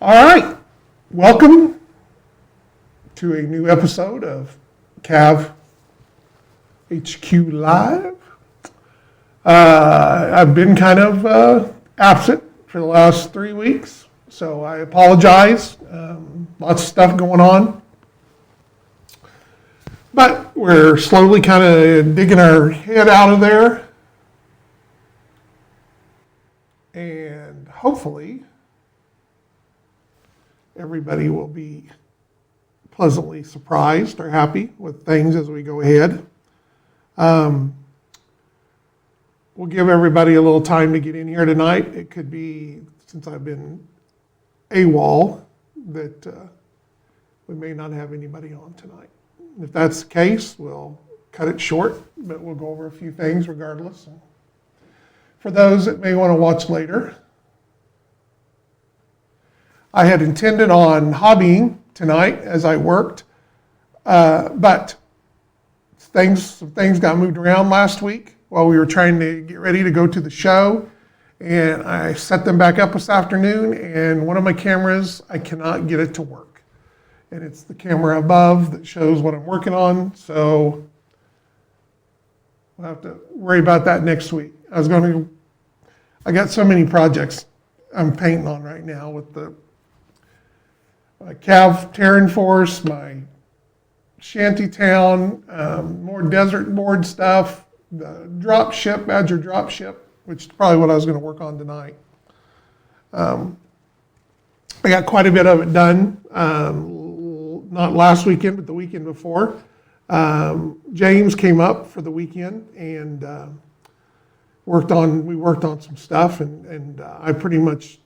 All right, welcome to a new episode of CAV HQ Live. I've been kind of absent for the last 3 weeks, so I apologize. Lots of stuff going on. But we're slowly kind of digging our head out of there. And hopefully, everybody will be pleasantly surprised or happy with things as we go ahead. We'll give everybody a little time to get in here tonight. It could be, since I've been AWOL, that we may not have anybody on tonight. If that's the case, we'll cut it short, but we'll go over a few things regardless. For those that may want to watch later, I had intended on hobbying tonight as I worked, but some things got moved around last week while we were trying to get ready to go to the show, and I set them back up this afternoon, and one of my cameras, I cannot get it to work. And it's the camera above that shows what I'm working on, so we'll have to worry about that next week. I got so many projects I'm painting on right now with the CAV Terran Force, my Shantytown, more desert board stuff, the drop ship, Badger drop ship, which is probably what I was going to work on tonight. I got quite a bit of it done, not last weekend, but the weekend before. James came up for the weekend and we worked on some stuff, and I pretty much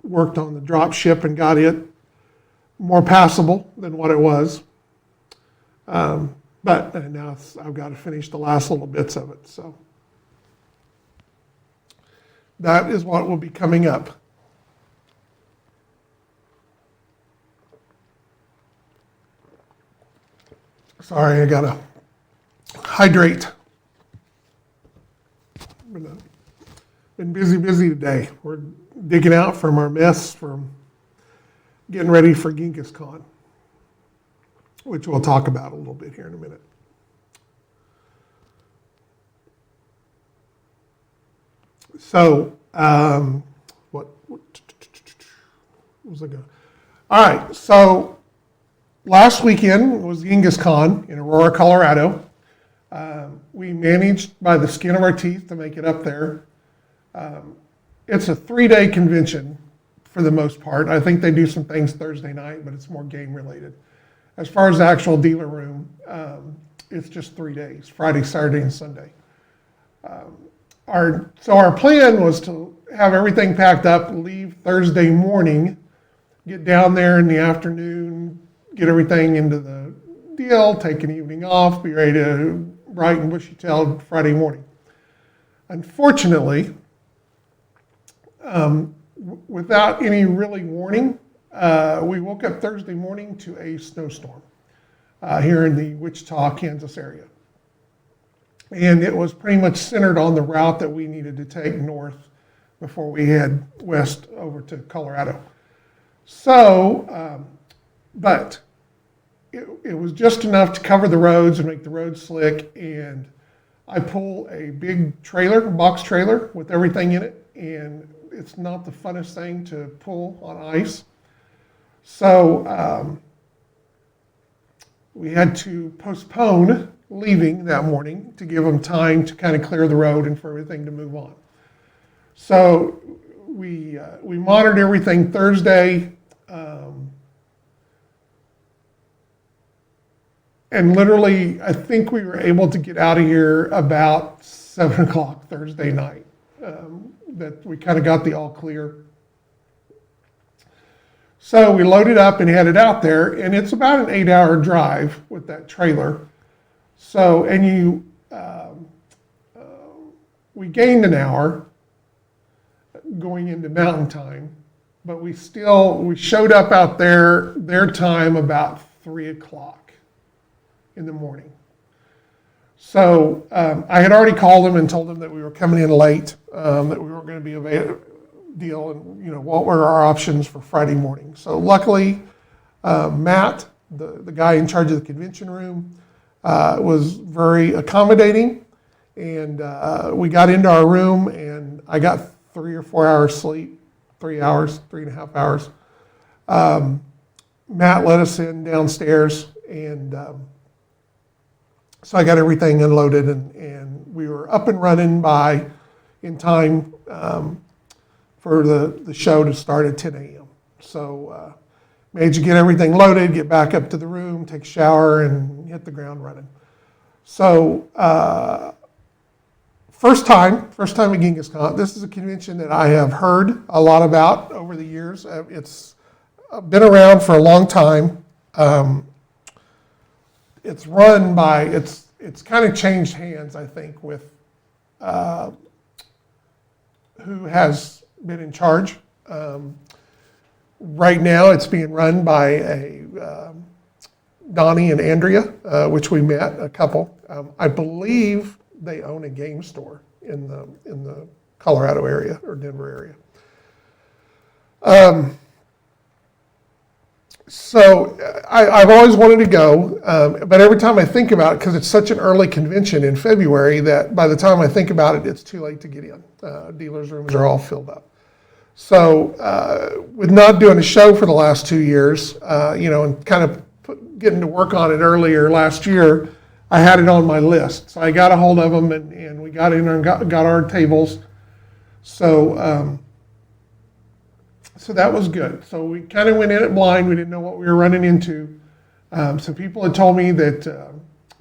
worked on the drop ship and got it more passable than what it was. But now I've got to finish the last little bits of it. So that is what will be coming up. Sorry, I got to hydrate. Been busy today. We're digging out from our mess from getting ready for Genghis Khan, which we'll talk about a little bit here in a minute. So, what was I going? All right, so last weekend was Genghis Khan in Aurora, Colorado. We managed by the skin of our teeth to make it up there. It's a 3-day convention for the most part. I think they do some things Thursday night, but it's more game related. As far as the actual dealer room, it's just 3 days, Friday, Saturday, and Sunday. Our plan was to have everything packed up, leave Thursday morning, get down there in the afternoon, get everything into the deal, take an evening off, be ready to bright and bushy-tailed Friday morning. Unfortunately, without any really warning, we woke up Thursday morning to a snowstorm here in the Wichita, Kansas area. And it was pretty much centered on the route that we needed to take north before we head west over to Colorado. So, but it was just enough to cover the roads and make the roads slick, and I pull a big trailer, a box trailer with everything in it, and it's not the funnest thing to pull on ice. So we had to postpone leaving that morning to give them time to kind of clear the road and for everything to move on. So we monitored everything Thursday, and literally I think we were able to get out of here about 7 o'clock Thursday night. That we kind of got the all clear. So we loaded up and headed out there, and it's about an 8-hour drive with that trailer. So, and we gained an hour going into mountain time, but we showed up out there, their time, about 3 o'clock in the morning. So I had already called them and told them that we were coming in late, that we weren't going to deal and, what were our options for Friday morning. So luckily, Matt, the guy in charge of the convention room, was very accommodating. And we got into our room and I got 3 or 4 hours sleep, 3 hours, 3.5 hours. Matt let us in downstairs, and so I got everything unloaded, and we were up and running in time for the show to start at 10 a.m. So managed to get everything loaded, get back up to the room, take a shower, and hit the ground running. So first time at Genghis Khan. This is a convention that I have heard a lot about over the years. It's been around for a long time. It's run by, it's kind of changed hands, I think, with who has been in charge. Right now, it's being run by Donnie and Andrea, which we met, a couple. I believe they own a game store in the Colorado area or Denver area. So I've always wanted to go, but every time I think about it, because it's such an early convention in February, that by the time I think about it, it's too late to get in. Dealers' rooms are all filled up. So with not doing a show for the last 2 years, and kind of getting to work on it earlier last year, I had it on my list. So I got a hold of them, and we got in there and got our tables. So so that was good. So we kind of went in it blind. We didn't know what we were running into. So people had told me that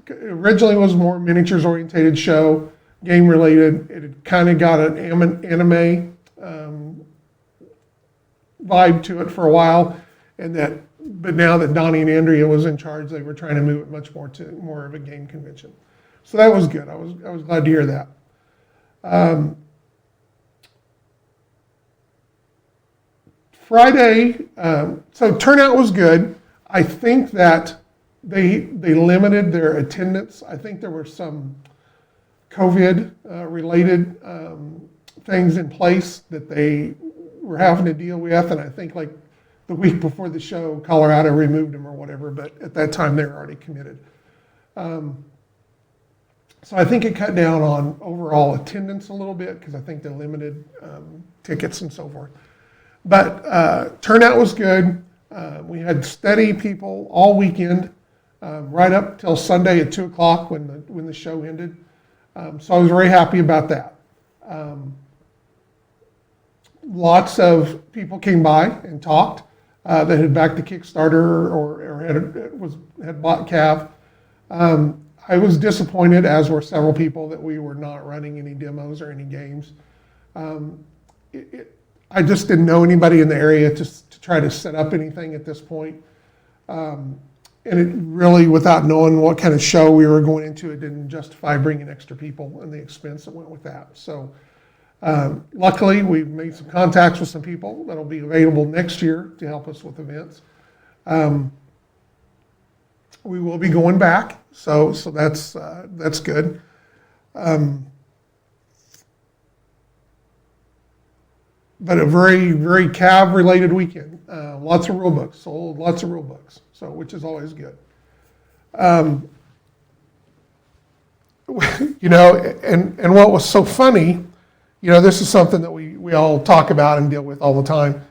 originally it was a more miniatures orientated show, game related. It had kind of got an anime vibe to it for a while, but now that Donnie and Andrea was in charge, they were trying to move it much more to more of a game convention. So that was good. I was glad to hear that. Friday, so turnout was good. I think that they limited their attendance. I think there were some COVID related things in place that they were having to deal with, and I think like the week before the show, Colorado removed them or whatever, but at that time they were already committed. So I think it cut down on overall attendance a little bit because I think they limited tickets and so forth. But turnout was good. We had steady people all weekend, right up till Sunday at 2 o'clock when the show ended. So I was very happy about that. Lots of people came by and talked that had backed the Kickstarter or had bought CAV. I was disappointed, as were several people, that we were not running any demos or any games. I just didn't know anybody in the area to try to set up anything at this point. And it really, without knowing what kind of show we were going into, it didn't justify bringing extra people and the expense that went with that. So luckily, we've made some contacts with some people that'll be available next year to help us with events. We will be going back, so that's good. But a very, very CAV related weekend. Lots of rule books, sold lots of rule books, so which is always good. And what was so funny, this is something that we all talk about and deal with all the time.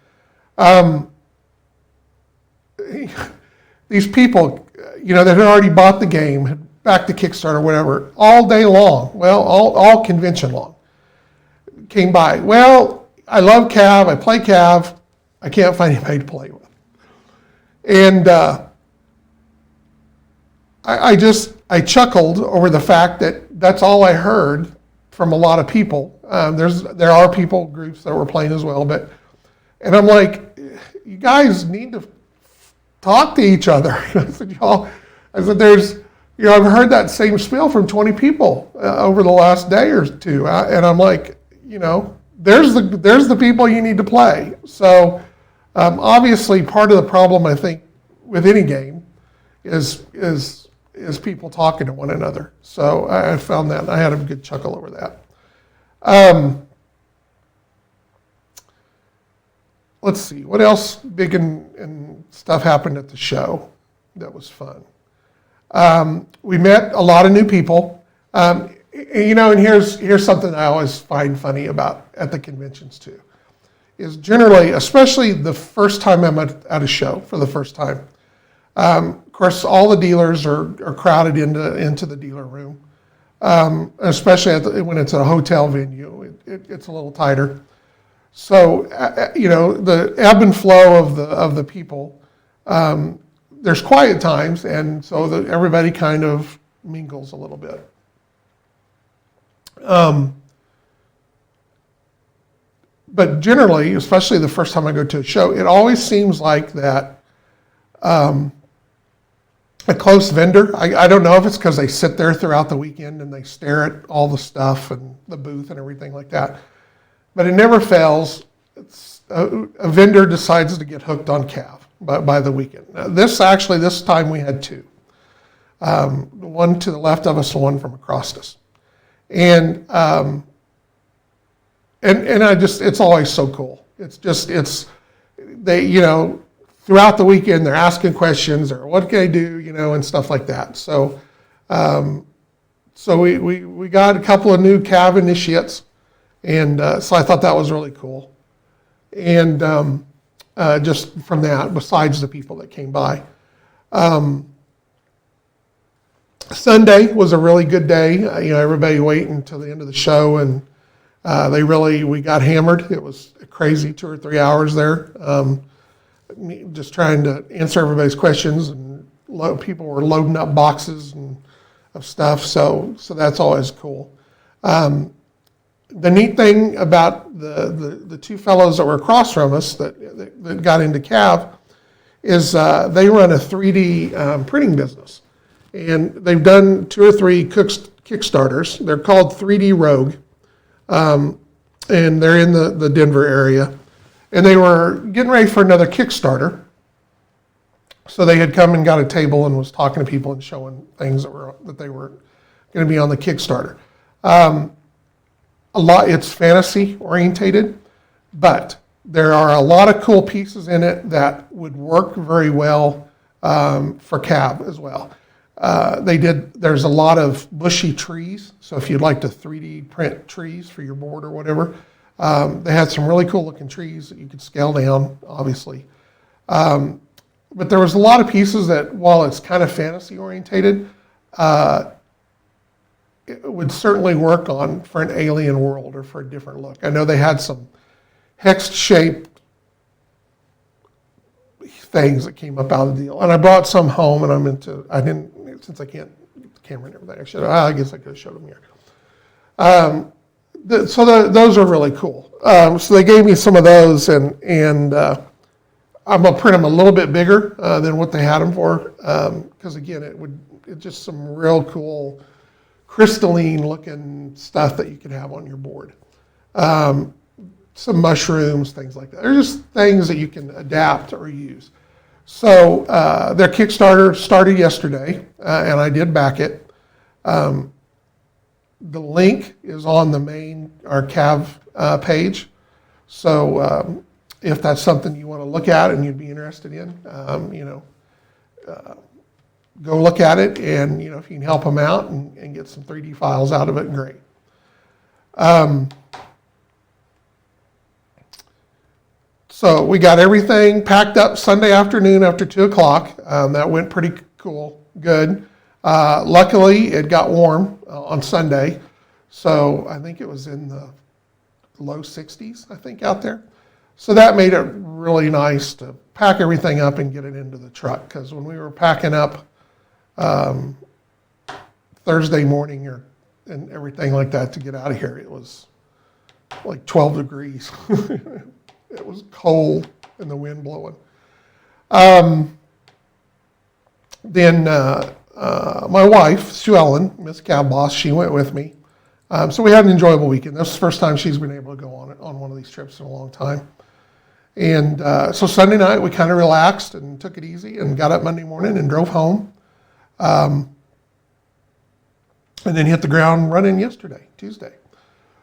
These people, that had already bought the game, had backed the Kickstarter, whatever, all day long, well, all convention long, came by. Well, I love CAV, I play CAV, I can't find anybody to play with. And I chuckled over the fact that that's all I heard from a lot of people. There are people, groups that were playing as well, and I'm like, you guys need to talk to each other. I said, I've heard that same spiel from 20 people over the last day or two, and I'm like, there's the people you need to play. So obviously part of the problem, I think, with any game is people talking to one another. So I found that, I had a good chuckle over that. let's see, what else big and stuff happened at the show that was fun? We met a lot of new people. And here's something I always find funny about at the conventions too, is generally, especially the first time I'm at a show for the first time, of course, all the dealers are crowded into the dealer room, especially when it's a hotel venue. It's a little tighter. So, the ebb and flow of the people, there's quiet times, and so everybody kind of mingles a little bit. But generally, especially the first time I go to a show, it always seems like that a close vendor, I don't know if it's because they sit there throughout the weekend and they stare at all the stuff and the booth and everything like that, but it never fails. A vendor decides to get hooked on CAV by the weekend. Now, this time we had two. One to the left of us and one from across us. And it's always so cool. Throughout the weekend they're asking questions or what can I do, and stuff like that. So we got a couple of new CAV initiates, and so I thought that was really cool. And just from that, besides the people that came by. Sunday was a really good day. Everybody waiting until the end of the show, and we got hammered. It was a crazy 2 or 3 hours there, just trying to answer everybody's questions, and people were loading up boxes of stuff. So that's always cool. The neat thing about the two fellows that were across from us that got into CAV is they run a 3D printing business. And they've done 2 or 3 Kickstarters. They're called 3D Rogue, and they're in the Denver area. And they were getting ready for another Kickstarter. So they had come and got a table and was talking to people and showing things that they were going to be on the Kickstarter. It's fantasy orientated, but there are a lot of cool pieces in it that would work very well for CAV as well. There's a lot of bushy trees, so if you'd like to 3D print trees for your board or whatever, they had some really cool looking trees that you could scale down, obviously. But there was a lot of pieces that, while it's kind of fantasy orientated, it would certainly work for an alien world or for a different look. I know they had some hex-shaped things that came up out of the deal, and I brought some home, and since I can't get the camera and everything, I guess I could have showed them here. Those are really cool. So they gave me some of those, and I'm gonna print them a little bit bigger than what they had them for, because again, it's just some real cool crystalline looking stuff that you can have on your board. Some mushrooms, things like that. They're just things that you can adapt or use. So their Kickstarter started yesterday, and I did back it. The link is on our CAV page. So if that's something you want to look at and you'd be interested in, go look at it, and if you can help them out and get some 3D files out of it, great. So we got everything packed up Sunday afternoon after 2 o'clock. That went pretty good. Luckily, it got warm on Sunday, so I think it was in the low 60s, I think, out there. So that made it really nice to pack everything up and get it into the truck, because when we were packing up Thursday morning and everything like that to get out of here, it was like 12 degrees. It was cold and the wind blowing. Then my wife, Sue Ellen, Miss Cab Boss, she went with me. So we had an enjoyable weekend. This is the first time she's been able to go on one of these trips in a long time. And so Sunday night we kind of relaxed and took it easy and got up Monday morning and drove home. And then hit the ground running yesterday, Tuesday.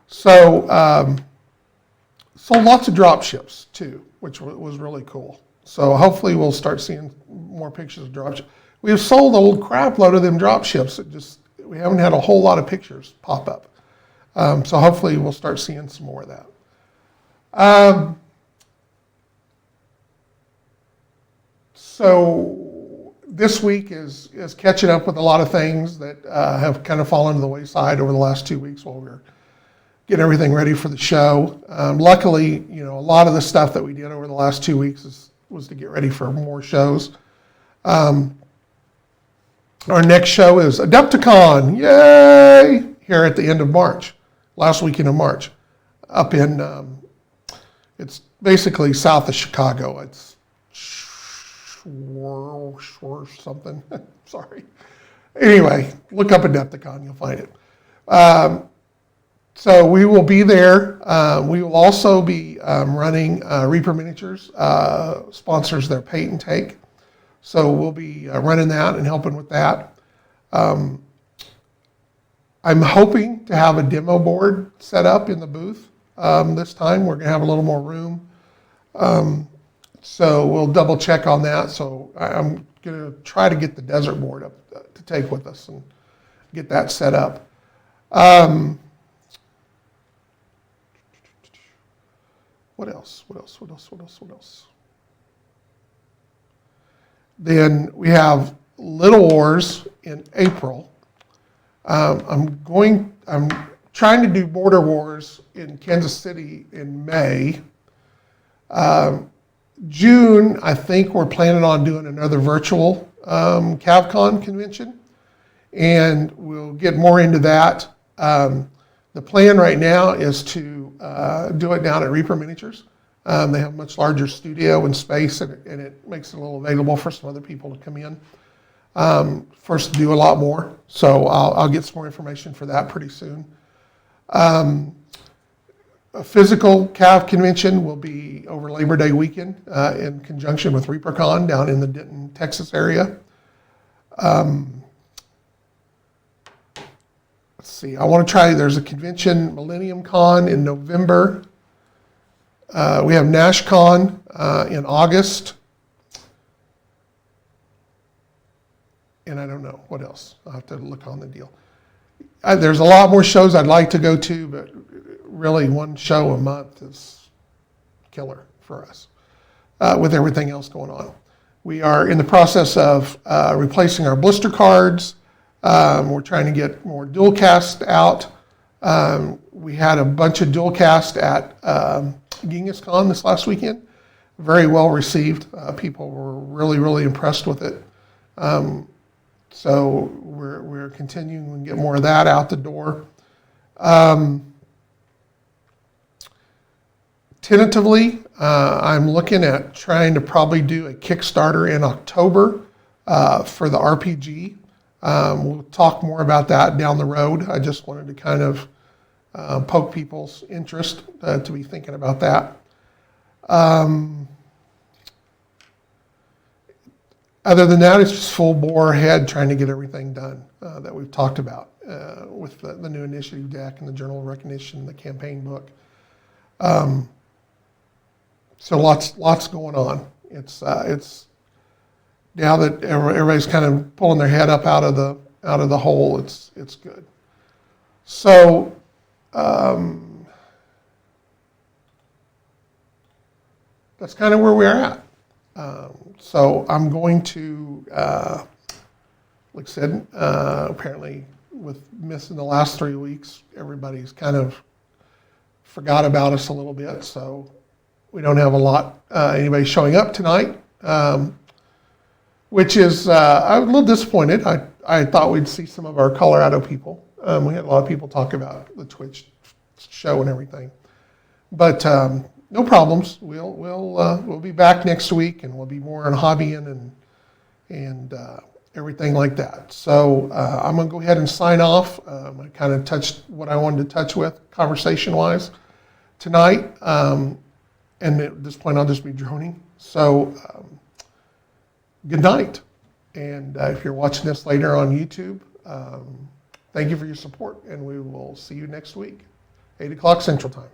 So sold lots of drop ships too, which was really cool. So hopefully we'll start seeing more pictures of drop ships. We have sold a old crap load of them drop ships. We haven't had a whole lot of pictures pop up. So hopefully we'll start seeing some more of that. So this week is catching up with a lot of things that have kind of fallen to the wayside over the last 2 weeks while we were getting everything ready for the show. Luckily, a lot of the stuff that we did over the last 2 weeks was to get ready for more shows. Our next show is Adepticon, yay! Here at the end of March, last weekend of March, up in, it's basically south of Chicago. It's something, sorry. Anyway, look up Adepticon, you'll find it. So we will be there. We will also be running Reaper Miniatures, sponsors their paint and take. So we'll be running that and helping with that. I'm hoping to have a demo board set up in the booth this time. We're going to have a little more room. So we'll double check on that. So I'm going to try to get the desert board up to take with us and get that set up. What else? Then we have Little Wars in April. I'm trying to do Border Wars in Kansas City in May. June, I think we're planning on doing another virtual CAVCon convention, and we'll get more into that. The plan right now is to do it down at Reaper Miniatures. They have a much larger studio and space, and it makes it a little available for some other people to come in for us to do a lot more. So I'll get some more information for that pretty soon. A physical CAV convention will be over Labor Day weekend in conjunction with ReaperCon down in the Denton, Texas area. Let's see, I want to try, there's a convention, Millennium Con in November. We have NashCon in August. And I don't know what else. I'll have to look on the deal. There's a lot more shows I'd like to go to, but really one show a month is killer for us with everything else going on. We are in the process of replacing our blister cards. We're trying to get more dual cast out. We had a bunch of dual cast at GenghisCon this last weekend. Very well received. People were really, really impressed with it. So we're continuing to get more of that out the door. Tentatively, I'm looking at trying to probably do a Kickstarter in October for the RPG. We'll talk more about that down the road. I just wanted to kind of poke people's interest to be thinking about that. Other than that, it's just full bore ahead trying to get everything done that we've talked about with the new initiative deck and the journal of recognition, the campaign book. So lots going on. It's now that everybody's kind of pulling their head up out of the hole. It's good. So that's kind of where we're at. So I'm going to, like I said, apparently with missing the last 3 weeks, everybody's kind of forgot about us a little bit. So we don't have a lot, anybody showing up tonight, which is, I'm a little disappointed. I thought we'd see some of our Colorado people. We had a lot of people talk about the Twitch show and everything, but no problems. We'll be back next week, and we'll be more on hobbying and everything like that. So I'm going to go ahead and sign off. I kind of touched what I wanted to touch with conversation-wise tonight, and at this point I'll just be droning. So good night, and if you're watching this later on YouTube, thank you for your support, and we will see you next week, 8 o'clock Central Time.